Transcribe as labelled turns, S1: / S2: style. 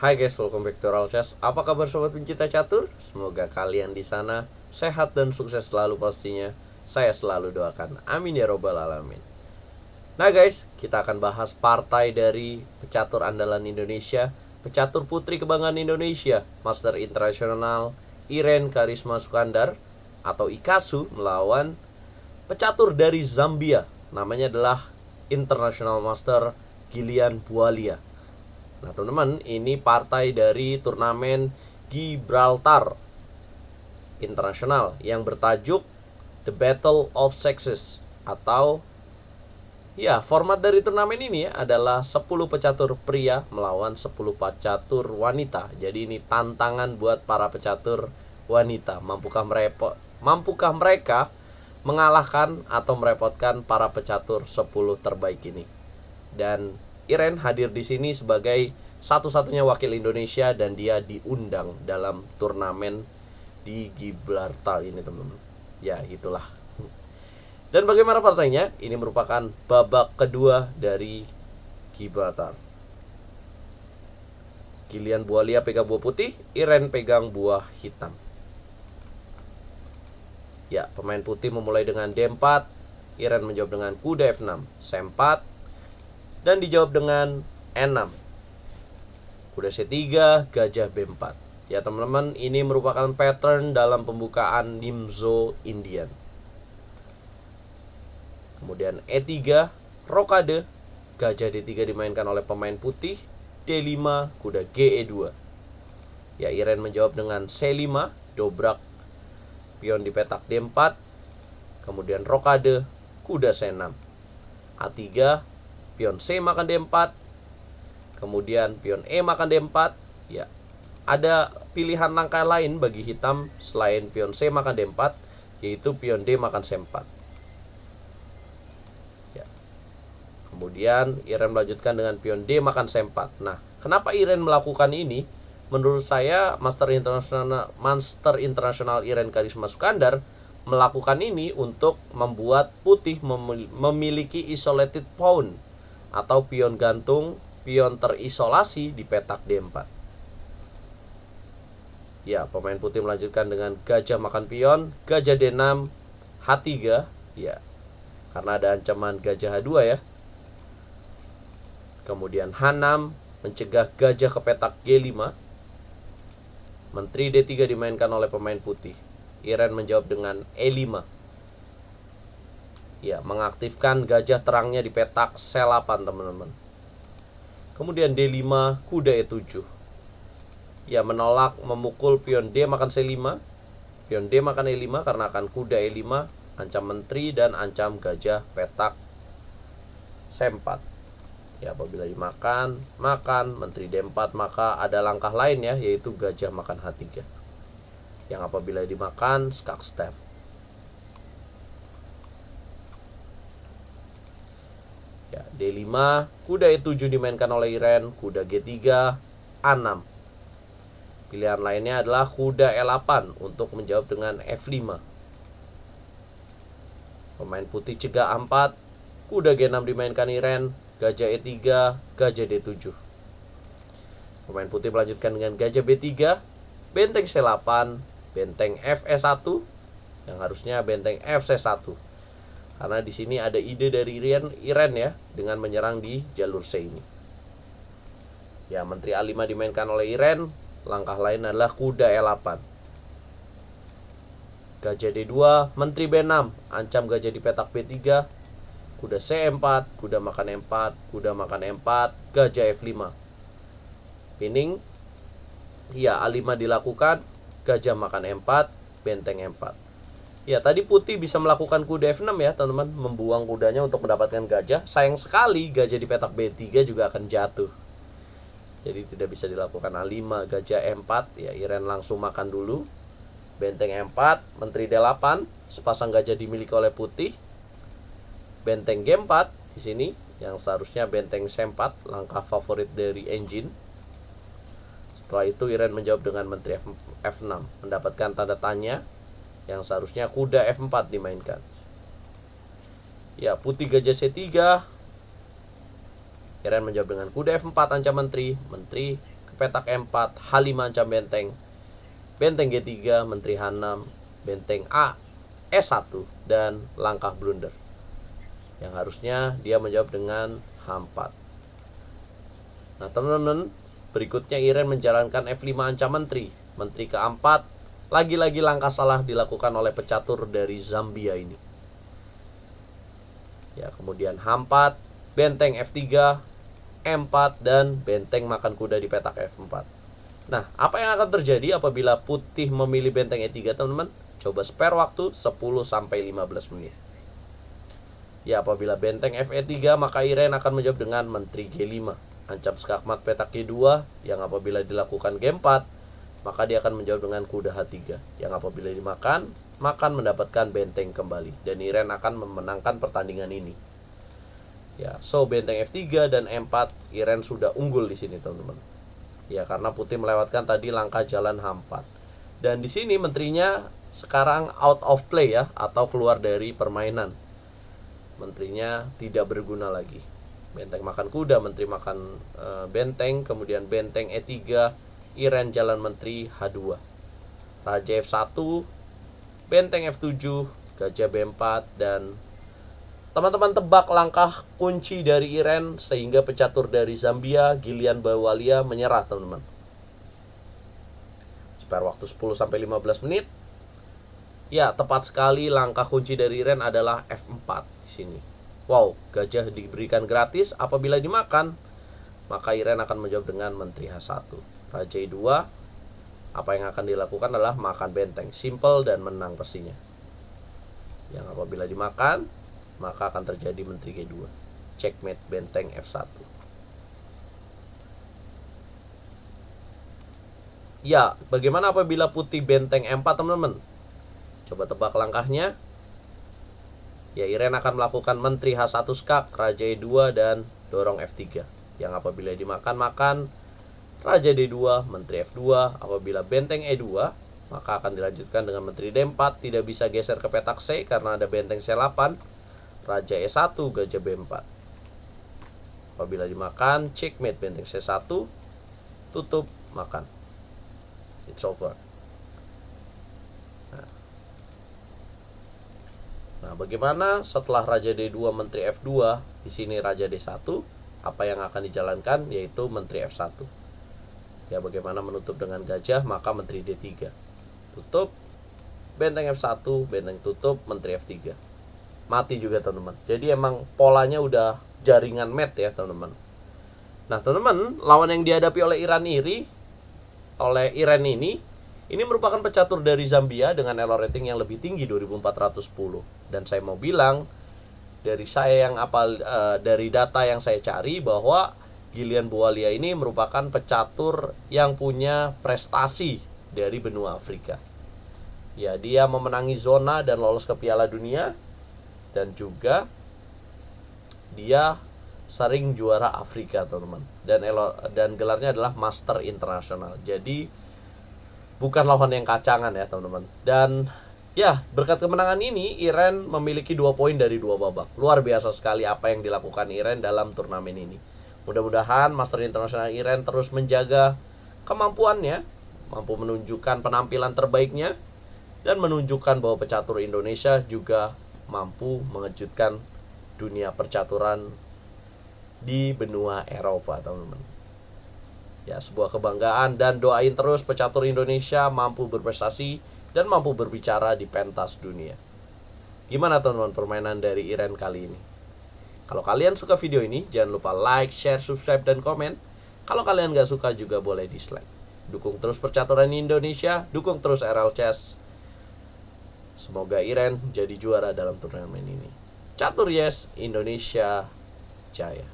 S1: Hai guys, welcome back to Oral Chess. Apa kabar sobat pencinta catur? Semoga kalian di sana sehat dan sukses selalu pastinya. Saya selalu doakan. Amin ya robbal alamin. Nah guys, kita akan bahas partai dari pecatur andalan Indonesia, pecatur putri kebanggaan Indonesia, Master Internasional Irene Karisma Sukandar atau Ikasu melawan pecatur dari Zambia. Namanya adalah International Master Gillian Bualia. Nah teman-teman, ini partai dari turnamen Gibraltar Internasional yang bertajuk The Battle of Sexes. Atau ya, format dari turnamen ini adalah 10 pecatur pria melawan 10 pecatur wanita. Jadi ini tantangan buat para pecatur wanita. Mampukah mereka mengalahkan atau merepotkan para pecatur 10 terbaik ini? Dan Irene hadir di sini sebagai satu-satunya wakil Indonesia dan dia diundang dalam turnamen di Gibraltar ini, teman-teman. Ya, itulah. Dan bagaimana partainya? Ini merupakan babak kedua dari Gibraltar. Gillian Bualia pegang buah putih, Irene pegang buah hitam. Ya, pemain putih memulai dengan D4, Irene menjawab dengan kuda F6, C4, dan dijawab dengan N6. Kuda C3, gajah B4. Ya teman-teman, ini merupakan pattern dalam pembukaan Nimzo Indian. Kemudian E3, rokade, gajah D3 dimainkan oleh pemain putih, D5, kuda GE2. Ya, Irene menjawab dengan C5, dobrak pion di petak D4. Kemudian rokade, kuda C6. A3, pion C makan D4. Kemudian pion E makan D4. Ya, ada pilihan langkah lain bagi hitam selain pion C makan D4, yaitu pion D makan C4. Ya. Kemudian Irene melanjutkan dengan pion D makan C4. Nah, kenapa Irene melakukan ini? Menurut saya Master Internasional Irene Karisma Sukandar melakukan ini untuk membuat putih memiliki isolated pawn atau pion gantung, pion terisolasi di petak D4. Ya, pemain putih melanjutkan dengan gajah makan pion, gajah D6, H3. Ya, karena ada ancaman gajah H2 ya. Kemudian H6 mencegah gajah ke petak G5. Menteri D3 dimainkan oleh pemain putih. Irene menjawab dengan E5. Ya, mengaktifkan gajah terangnya di petak C8, teman-teman. Kemudian D5, kuda E7. Ya, menolak memukul pion D makan C5. Pion D makan E5 karena akan kuda E5, ancam menteri dan ancam gajah petak C4. Ya, apabila dimakan, menteri D4, maka ada langkah lain ya, yaitu gajah makan H3. Yang apabila dimakan, skak step. Ya, D5, kuda E7 dimainkan oleh Irene, kuda G3, A6. Pilihan lainnya adalah kuda E8 untuk menjawab dengan F5. Pemain putih cegah A4, kuda G6 dimainkan Irene, gajah E3, gajah D7. Pemain putih melanjutkan dengan gajah B3, benteng C8, benteng FE1, yang harusnya benteng FC1. Karena di sini ada ide dari Irene ya, dengan menyerang di jalur C ini. Ya, menteri A5 dimainkan oleh Irene. Langkah lain adalah kuda E8. Gajah D2, menteri B6, ancam gajah di petak B3. Kuda C4, kuda makan E4, kuda makan E4, gajah F5. Pinning. Ya, A5 dilakukan, gajah makan E4, benteng E4. Ya, tadi putih bisa melakukan kuda F6 ya teman-teman, membuang kudanya untuk mendapatkan gajah. Sayang sekali gajah di petak B3 juga akan jatuh. Jadi tidak bisa dilakukan A5, gajah E4. Ya, Irene langsung makan dulu. Benteng E4, menteri D8, sepasang gajah dimiliki oleh putih. Benteng G4 di sini yang seharusnya benteng C4, langkah favorit dari engine. Setelah itu Irene menjawab dengan menteri F6, mendapatkan tanda tanya yang seharusnya kuda F4 dimainkan. Ya, putih gajah C3. Irene menjawab dengan kuda F4 ancam menteri ke petak E4, H5 ancam benteng, benteng G3, menteri H6, benteng A, E1, dan langkah blunder. Yang harusnya dia menjawab dengan H4. Nah teman-teman, berikutnya Iren menjalankan F5 ancam menteri, menteri ke-4. Lagi-lagi langkah salah dilakukan oleh pecatur dari Zambia ini. Ya, kemudian H4, benteng F3, E4, dan benteng makan kuda di petak F4. Nah, apa yang akan terjadi apabila putih memilih benteng E3, teman-teman? Coba spare waktu 10-15 menit. Ya, apabila benteng Fe3, maka Iren akan menjawab dengan menteri G5. Ancam skakmat petak G2, yang apabila dilakukan G4, maka dia akan menjawab dengan kuda H3, yang apabila dimakan, mendapatkan benteng kembali. Dan Iren akan memenangkan pertandingan ini. Ya, so benteng F3 dan E4, Iren sudah unggul di sini, teman-teman. Ya, karena putih melewatkan tadi langkah jalan H4. Dan di sini menterinya sekarang out of play ya, atau keluar dari permainan. Menterinya tidak berguna lagi. Benteng makan kuda, menteri makan benteng, kemudian benteng E3, Iren jalan menteri H2, raja F1, benteng F7, gajah B4, dan teman-teman tebak langkah kunci dari Iren sehingga pecatur dari Zambia, Gilian Bawalia, menyerah, teman-teman. Spare waktu 10-15 menit. Ya, tepat sekali langkah kunci dari Iren adalah F4 di sini. Wow, gajah diberikan gratis. Apabila dimakan, maka Iren akan menjawab dengan menteri H1. Raja E2, apa yang akan dilakukan adalah makan benteng. Simple dan menang pastinya. Yang apabila dimakan, maka akan terjadi menteri G2. Checkmate benteng F1. Ya, bagaimana apabila putih benteng E4, teman-teman? Coba tebak langkahnya. Ya, Iren akan melakukan menteri H1 skak, raja E2, dan dorong F3. Yang apabila dimakan, raja D2, menteri F2. Apabila benteng E2, maka akan dilanjutkan dengan menteri D4. Tidak bisa geser ke petak C karena ada benteng C8, raja E1, gajah B4. Apabila dimakan, checkmate benteng C1, tutup, makan. It's over. Nah, bagaimana setelah raja D2, menteri F2, di sini raja D1, apa yang akan dijalankan yaitu menteri F1. Ya, bagaimana menutup dengan gajah, maka menteri D3. Tutup, benteng F1, benteng tutup, menteri F3. Mati juga, teman-teman. Jadi emang polanya udah jaringan mat ya, teman-teman. Nah, teman-teman, lawan yang dihadapi oleh Iren ini merupakan pecatur dari Zambia dengan elo rating yang lebih tinggi, 2410. Dan saya mau bilang, dari data yang saya cari, bahwa Gilian Bawalia ini merupakan pecatur yang punya prestasi dari benua Afrika. Ya, dia memenangi zona dan lolos ke Piala Dunia. Dan juga dia sering juara Afrika, teman-teman. Dan gelarnya adalah Master Internasional. Jadi bukan lawan yang kacangan ya, teman-teman. Dan ya, berkat kemenangan ini, Iren memiliki 2 poin dari 2 babak. Luar biasa sekali apa yang dilakukan Iren dalam turnamen ini. Mudah-mudahan Master Internasional Iren terus menjaga kemampuannya, mampu menunjukkan penampilan terbaiknya, dan menunjukkan bahwa pecatur Indonesia juga mampu mengejutkan dunia percaturan di benua Eropa, teman-teman. Ya, sebuah kebanggaan, dan doain terus pecatur Indonesia mampu berprestasi dan mampu berbicara di pentas dunia. Gimana, teman-teman, permainan dari Iren kali ini? Kalau kalian suka video ini, jangan lupa like, share, subscribe, dan komen. Kalau kalian gak suka juga boleh dislike. Dukung terus percaturan Indonesia, dukung terus RL Chess. Semoga Iren jadi juara dalam turnamen ini. Catur yes, Indonesia jaya.